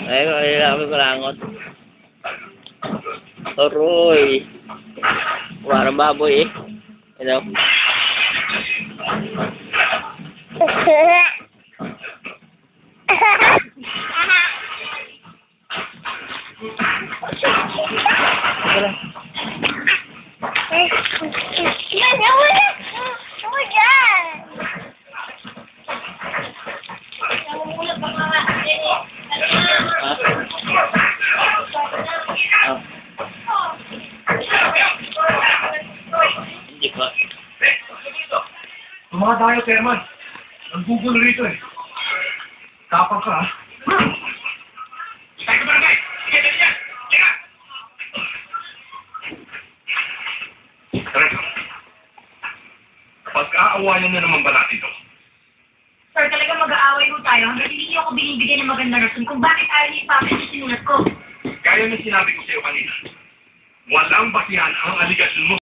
Ay, kami malangot. Aroy. Parang baboy eh. Ano? Hindi pa. Mga tayo, Terman. Naggugulo rito eh. Tapang ka, ha? Tayo ka barangay! Sige, dali yan! Teka! Tara. Kapag aawayan na naman ba natin ito? Sir, talagang mag-aaway ko tayo hanggang hindi niyo ako binibigyan ng magandang rason kung bakit ayaw niyo ipapit yung sinulat ko. Kaya na sinabi ko sa'yo kanina. Walang basihan ang aligasyon mo.